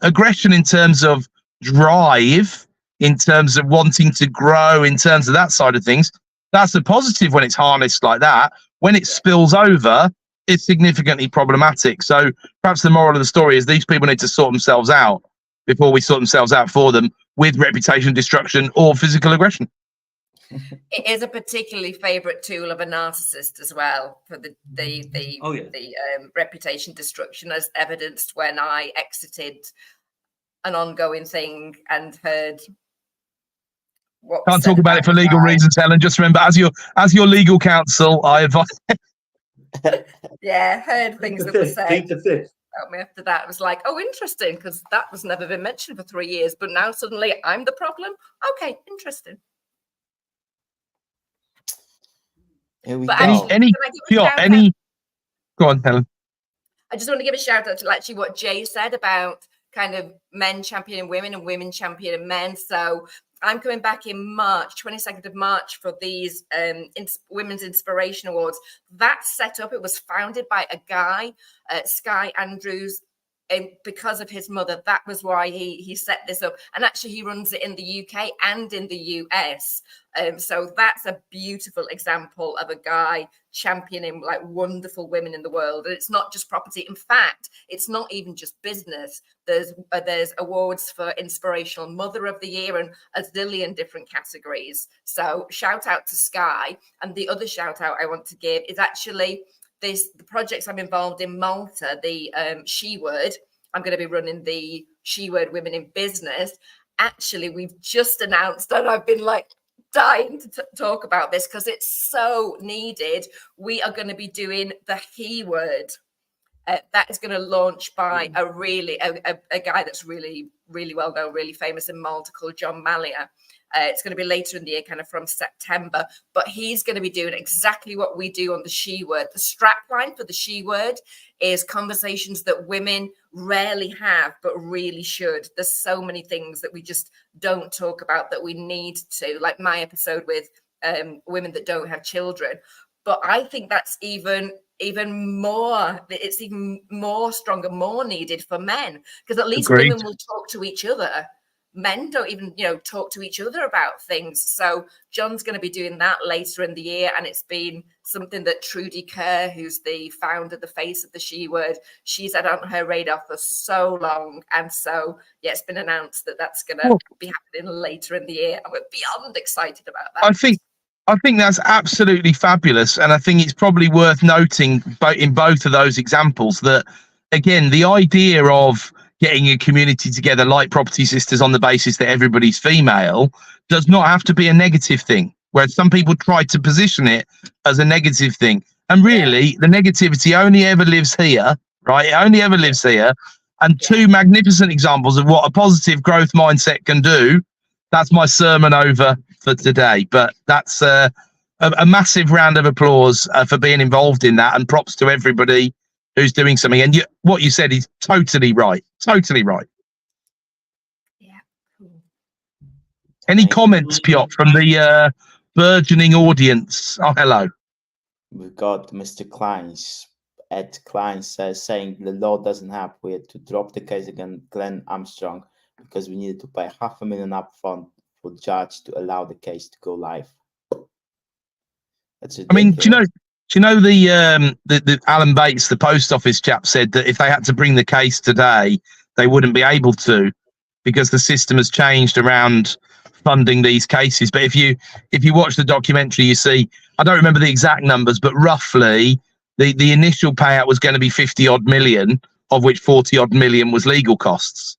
aggression in terms of drive, in terms of wanting to grow, in terms of that side of things. That's a positive when it's harnessed like that. When it spills over, it's significantly problematic. So perhaps the moral of the story is these people need to sort themselves out before we sort themselves out for them with reputation destruction or physical aggression. It is a particularly favourite tool of a narcissist as well, for the reputation destruction, as evidenced when I exited an ongoing thing and heard. Can't talk about it for legal reasons, Helen. Just remember, as your legal counsel, I advise. Yeah, heard things that were said about me after that. It was like, oh, interesting, because that was never been mentioned for 3 years, but now suddenly I'm the problem. Okay, interesting. Here we But go. Go on, Helen. I just want to give a shout out to actually what Jay said about kind of men championing women and women championing men. So I'm coming back in March, 22nd of March, for these Women's Inspiration Awards. That setup, it was founded by a guy, Sky Andrews, and because of his mother. That was why he set this up. And actually, he runs it in the UK and in the US. So that's a beautiful example of a guy championing like wonderful women in the world. And it's not just property. In fact, it's not even just business. There's awards for Inspirational Mother of the Year and a zillion different categories. So shout out to Sky. And the other shout out I want to give is actually the projects I'm involved in Malta, the She Word. I'm going to be running the She Word Women in Business. Actually, we've just announced, and I've been like dying to talk about this because it's so needed. We are going to be doing the He Word. That is going to launch by a guy that's really, really well known, really famous in Malta, called John Malia. It's going to be later in the year, kind of from September, but he's going to be doing exactly what we do on the She Word. The strapline for the She Word is conversations that women rarely have, but really should. There's so many things that we just don't talk about that we need to, like my episode with women that don't have children. But I think that's even more, it's even more stronger, more needed for men, because at least women will talk to each other. Men don't even, talk to each other about things. So John's going to be doing that later in the year. And it's been something that Trudy Kerr, who's the founder, the face of the She Word, she's had on her radar for so long. And so, yeah, it's been announced that that's going to be happening later in the year. And we're beyond excited about that. I think that's absolutely fabulous. And I think it's probably worth noting in both of those examples that, again, the idea of getting a community together like Property Sisters on the basis that everybody's female does not have to be a negative thing, whereas some people try to position it as a negative thing. And really, the negativity only ever lives here, right? It only ever lives here. And two magnificent examples of what a positive growth mindset can do. That's my sermon over for today. But that's a massive round of applause for being involved in that, and props to everybody who's doing something. And what you said is totally right. Totally right. Yeah. Cool. Any comments, Piotr, from the burgeoning audience? Oh, hello. We've got Mr. Klein's Ed Klein says, saying the law doesn't have, we had to drop the case against Glenn Armstrong because we needed to pay $500,000 upfront for the judge to allow the case to go live. That's ridiculous. I mean, do you know the Alan Bates, the post office chap, said that if they had to bring the case today, they wouldn't be able to because the system has changed around funding these cases. But if you watch the documentary, you see, I don't remember the exact numbers, but roughly the initial payout was going to be 50 odd million, of which 40 odd million was legal costs,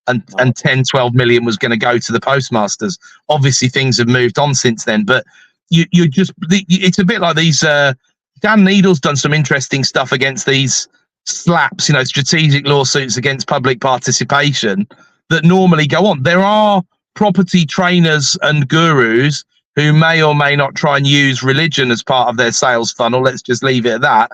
and 10-12 million was going to go to the postmasters. Obviously things have moved on since then, but you just, it's a bit like these Dan Needle's done some interesting stuff against these slaps, strategic lawsuits against public participation that normally go on. There are property trainers and gurus who may or may not try and use religion as part of their sales funnel, let's just leave it at that,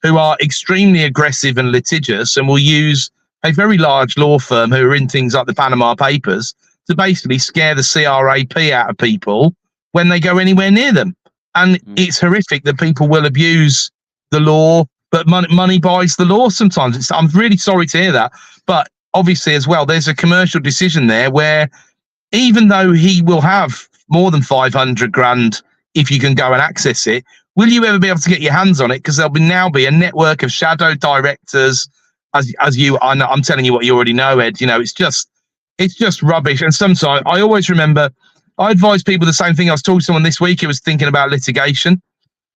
who are extremely aggressive and litigious and will use a very large law firm who are in things like the Panama Papers to basically scare the CRAP out of people when they go anywhere near them. And it's horrific that people will abuse the law, but money buys the law sometimes. I'm really sorry to hear that. But obviously as well, there's a commercial decision there where even though he will have more than 500 grand if you can go and access it, will you ever be able to get your hands on it? Because there'll now be a network of shadow directors, as you, I'm telling you what you already know, Ed. It's just rubbish. And sometimes I always remember, I advise people the same thing. I was talking to someone this week who was thinking about litigation,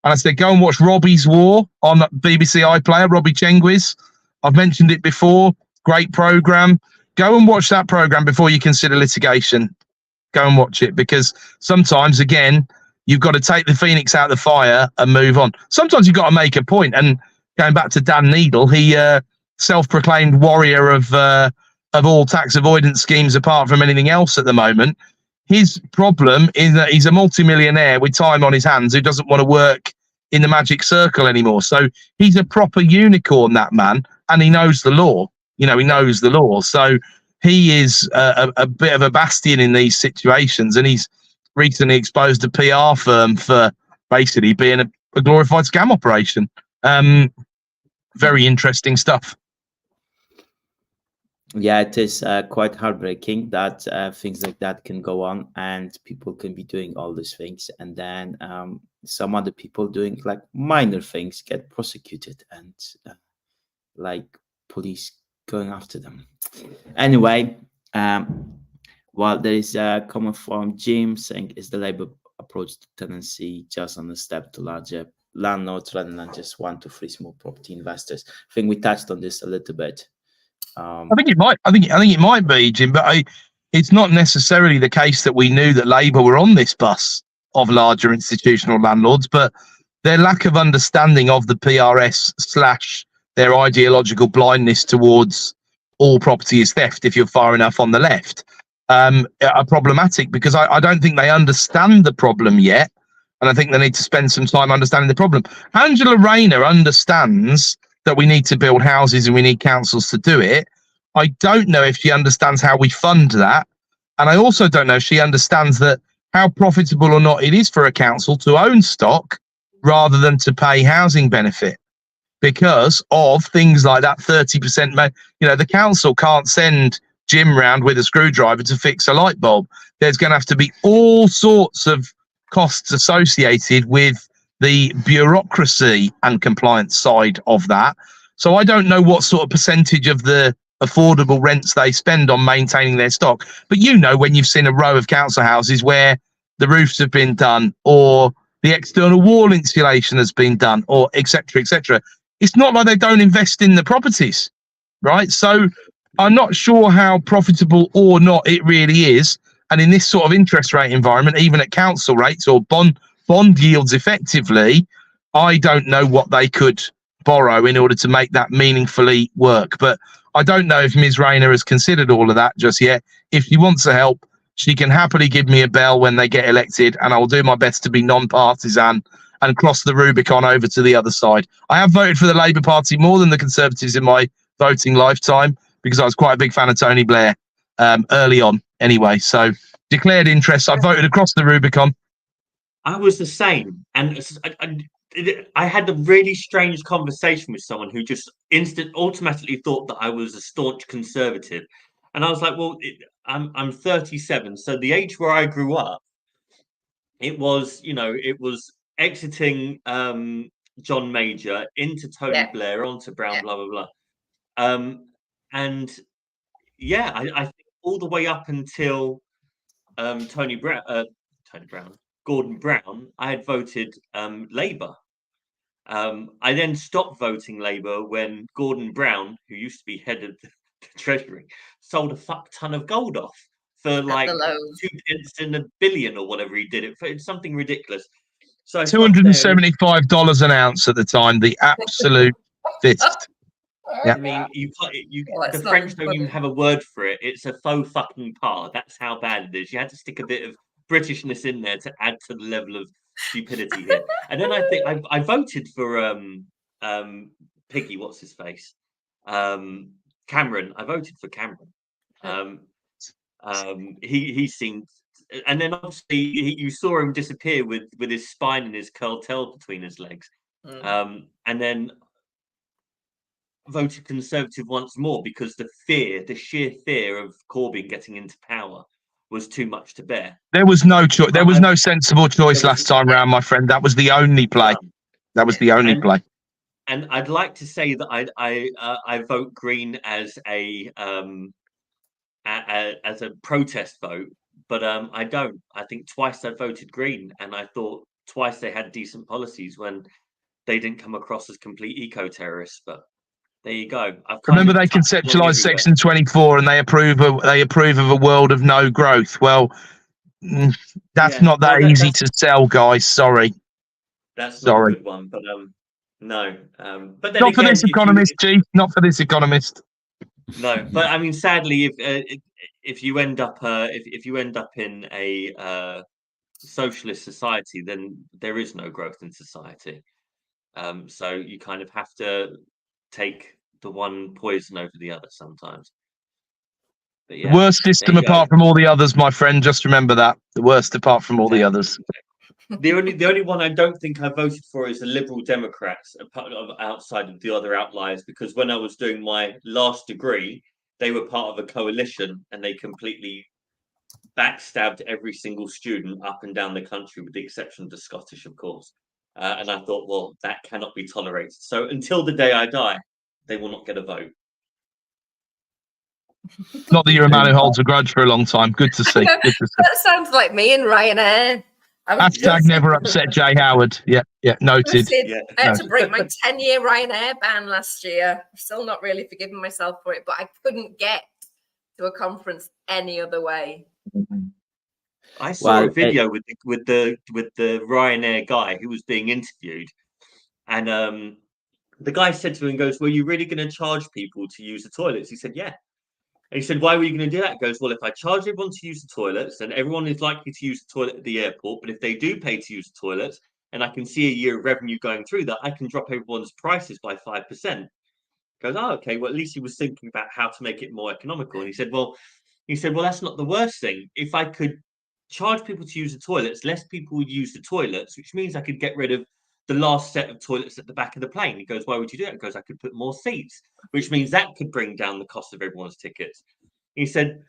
and I said, go and watch Robbie's War on BBC iPlayer, Robbie Chenguiz. I've mentioned it before. Great program. Go and watch that program before you consider litigation. Go and watch it, because sometimes, again, you've got to take the phoenix out of the fire and move on. Sometimes you've got to make a point. And going back to Dan Needle, he self-proclaimed warrior of all tax avoidance schemes apart from anything else at the moment. His problem is that he's a multimillionaire with time on his hands who doesn't want to work in the magic circle anymore. So he's a proper unicorn, that man, and he knows the law. He knows the law. So he is a bit of a bastion in these situations, and he's recently exposed a PR firm for basically being a glorified scam operation. Very interesting stuff. Yeah, it is quite heartbreaking that things like that can go on and people can be doing all these things, and then some other people doing like minor things get prosecuted and like police going after them. Anyway, well, there is a comment from Jim saying, is the Labour approach to tenancy just on a step to larger landlords rather than just 1 to 3 small property investors? I think we touched on this a little bit. I think it might. I think it might be, Jim, but it's not necessarily the case that we knew that Labour were on this bus of larger institutional landlords, but their lack of understanding of the PRS / their ideological blindness towards all property is theft if you're far enough on the left are problematic, because I don't think they understand the problem yet, and I think they need to spend some time understanding the problem. Angela Rayner understands that we need to build houses and we need councils to do it. I don't know if she understands how we fund that. And I also don't know if she understands that how profitable or not it is for a council to own stock rather than to pay housing benefit, because of things like that 30%. The council can't send Jim round with a screwdriver to fix a light bulb. There's going to have to be all sorts of costs associated with the bureaucracy and compliance side of that. So I don't know what sort of percentage of the affordable rents they spend on maintaining their stock. But when you've seen a row of council houses where the roofs have been done or the external wall insulation has been done or et cetera, it's not like they don't invest in the properties, right? So I'm not sure how profitable or not it really is. And in this sort of interest rate environment, even at council rates or bond yields effectively, I don't know what they could borrow in order to make that meaningfully work. But I don't know if Ms. Rayner has considered all of that just yet. If she wants to help, she can happily give me a bell when they get elected, and I will do my best to be non-partisan and cross the Rubicon over to the other side. I have voted for the Labour Party more than the Conservatives in my voting lifetime, because I was quite a big fan of Tony Blair early on anyway. So declared interest, I voted across the Rubicon. I was the same. And I had a really strange conversation with someone who just automatically thought that I was a staunch conservative, and I was like, well, I'm 37, so the age where I grew up, it was exiting John Major into Tony Blair onto Brown, blah blah blah, and yeah, I think all the way up until Gordon Brown, I had voted Labour. I then stopped voting Labour when Gordon Brown, who used to be head of the Treasury, sold a fuck ton of gold off for like 2 pence in a billion or whatever he did it for. It's something ridiculous. So $275 an ounce at the time, the absolute fist. Yeah. I mean, the French don't even have a word for it. It's a faux fucking par. That's how bad it is. You had to stick a bit of Britishness in there to add to the level of stupidity here. And then I think I voted for Piggy, what's his face? Cameron. I voted for Cameron. He seemed, and then obviously you saw him disappear with his spine and his curled tail between his legs. And then voted Conservative once more because the sheer fear of Corbyn getting into power was too much to bear. There was no choice. There was no sensible choice last time round, my friend. That was the only play. That was the only play. And I'd like to say that I vote Green as a protest vote, but I don't. I think twice I voted Green, and I thought twice they had decent policies when they didn't come across as complete eco-terrorists. But there you go. Remember, they conceptualized Section 24, and they approve of a world of no growth. Well, that's not that easy to sell, guys. Sorry. That's not a good one, but no. But then not for this economist, Chief. Not for this economist. No, but I mean, sadly, if you end up in a socialist society, then there is no growth in society. So you kind of have to take the one poison over the other sometimes. But yeah, worst system apart from all the others, my friend. Just remember that. The worst apart from all the others. The only one I don't think I voted for is the Liberal Democrats, outside of the other outliers, because when I was doing my last degree, they were part of a coalition and they completely backstabbed every single student up and down the country, with the exception of the Scottish, of course. And I thought, well, that cannot be tolerated. So until the day I die, they will not get a vote. Not that you're a man who holds a grudge for a long time. Good to see. Good to see. That sounds like me and Ryanair. Hashtag never upset Jay Howard. Yeah, noted. I had to break my 10-year Ryanair ban last year. I'm still not really forgiving myself for it, but I couldn't get to a conference any other way. I saw a video with the Ryanair guy who was being interviewed, and the guy said to him, goes, "Were you really going to charge people to use the toilets?" He said, "Yeah." And he said, "Why were you going to do that?" He goes, "Well, if I charge everyone to use the toilets, then everyone is likely to use the toilet at the airport. But if they do pay to use the toilets, and I can see a year of revenue going through that, I can drop everyone's prices by 5%. Goes, "Oh, okay. Well, at least he was thinking about how to make it more economical." And he said, well, that's not the worst thing. If I could charge people to use the toilets, less people would use the toilets, which means I could get rid of the last set of toilets at the back of the plane." He goes, "Why would you do that?" He goes, "I could put more seats, which means that could bring down the cost of everyone's tickets." He said,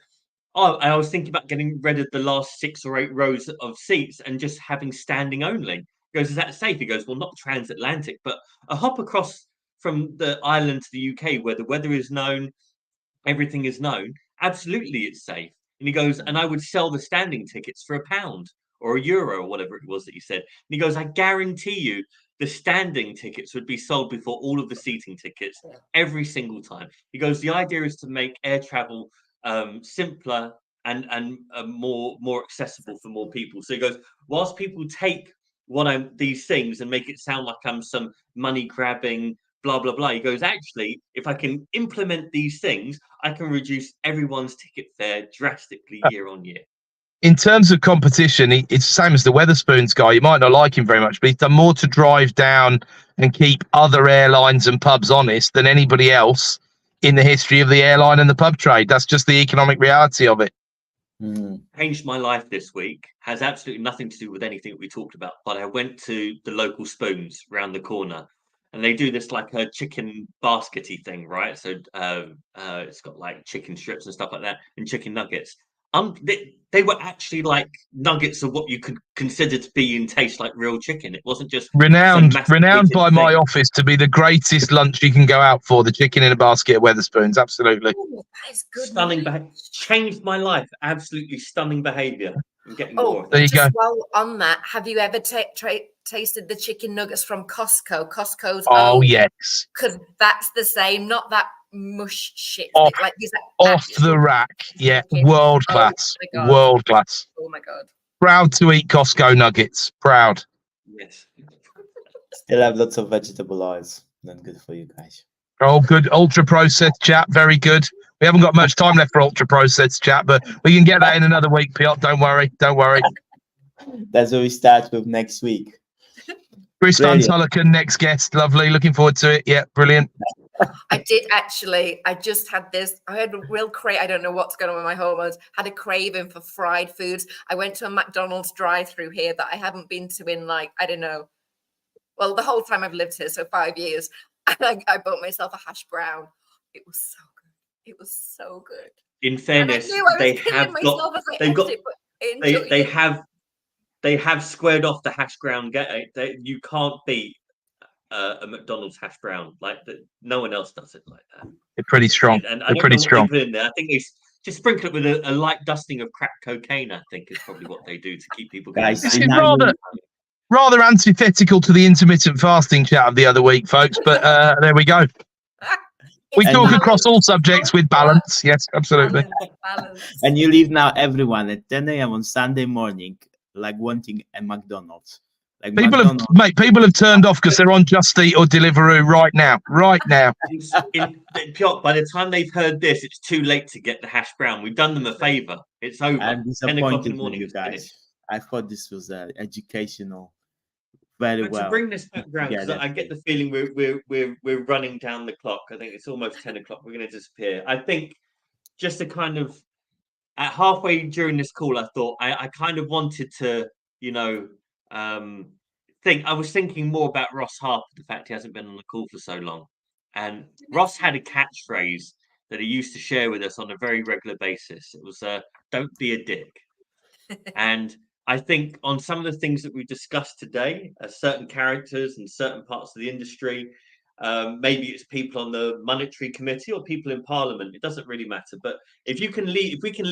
"Oh, I was thinking about getting rid of the last 6 or 8 rows of seats and just having standing only." He goes, "Is that safe?" He goes, "Well, not transatlantic, but a hop across from the island to the UK where the weather is known, everything is known. Absolutely, it's safe." And he goes, "And I would sell the standing tickets for £1 or €1 or whatever it was that he said." And he goes, "I guarantee you the standing tickets would be sold before all of the seating tickets every single time." He goes, "The idea is to make air travel simpler and more accessible for more people." So he goes, "Whilst people take these things and make it sound like I'm some money grabbing blah blah blah," he goes, "Actually, if I can implement these things, I can reduce everyone's ticket fare drastically year on year." In terms of competition, it's the same as the Weatherspoons guy. You might not like him very much, but he's done more to drive down and keep other airlines and pubs honest than anybody else in the history of the airline and the pub trade. That's just the economic reality of it. Changed my life this week. Has absolutely nothing to do with anything we talked about. But I went to the local Spoons round the corner, and they do this like a chicken baskety thing, right? So it's got like chicken strips and stuff like that, and chicken nuggets. They were actually like nuggets of what you could consider to be and taste like real chicken. It wasn't just Renowned some masticated by my thing. office to be the greatest lunch you can go out for. The chicken in a basket at Wetherspoons, absolutely. Ooh, that is good. Stunning changed my life. Absolutely stunning behaviour. I'm getting more of There that. you go. While on that, have you ever tasted the chicken nuggets from Costco? Costco's Oh yes, because that's the same, not that mush shit. Off- like these off the rack. Yeah, chicken. world class. my God. World class. Oh my God. Proud to eat Costco nuggets. Proud. Yes. Still have lots of vegetable oils. Not good for you guys. Oh, good. Ultra processed chat. Very good. We haven't got much time left for ultra processed chat, but we can get that in another week, Piotr. Don't worry. Don't worry. That's what we start with next week. Chris Van Brilliant. Tullochen, next guest. Lovely. Looking forward to it. Yeah, brilliant. I did actually. I just had this. I had a real I don't know what's going on with my hormones. Had a craving for fried foods. I went to a McDonald's drive-through here that I haven't been to in like, I don't know. Well, the whole time I've lived here, so 5 years. And I bought myself a hash brown. It was so good. It was so good. In fairness, they have got. They've got. They have squared off the hash brown. You can't beat a McDonald's hash brown like that. No one else does it like that. They're pretty strong. And They're pretty strong. They put in there. I think they just sprinkle it with a light dusting of crack cocaine. I think is probably what they do to keep people going. Guys, This is rather antithetical to the intermittent fasting chat of the other week, folks. But there we go. We talk across all subjects with balance. Yes, absolutely. Balance. And you leave now everyone at 10 a.m. on Sunday morning, like wanting a McDonald's. Like people have turned off because they're on Just Eat or Deliveroo right now. Right now. Piotr, by the time they've heard this, it's too late to get the hash brown. We've done them a favour. It's over. I'm 10 o'clock in disappointed the morning. with you guys. I thought this was educational. Very But well. to bring this back around, because I get the feeling we're running down the clock. I think it's almost 10 o'clock. We're going to disappear. I think just to kind of at halfway during this call, I thought I kind of wanted to, I was thinking more about Ross Harper, the fact he hasn't been on the call for so long. And Ross had a catchphrase that he used to share with us on a very regular basis. It was, don't be a dick. And I think on some of the things that we discussed today, certain characters and certain parts of the industry, maybe it's people on the monetary committee or people in parliament, it doesn't really matter. But if we can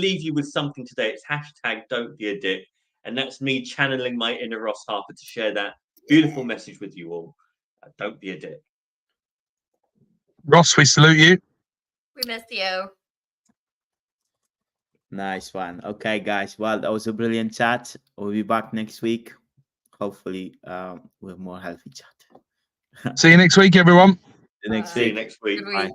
leave you with something today, it's hashtag don't be a dick. And that's me channeling my inner Ross Harper to share that beautiful message with you all. Don't be a dick. Ross, we salute you. We miss you. Nice one. Okay, guys. Well, that was a brilliant chat. We'll be back next week. Hopefully, with more healthy chat. See you next week, everyone. See you next See you week. next week. Good week. Bye.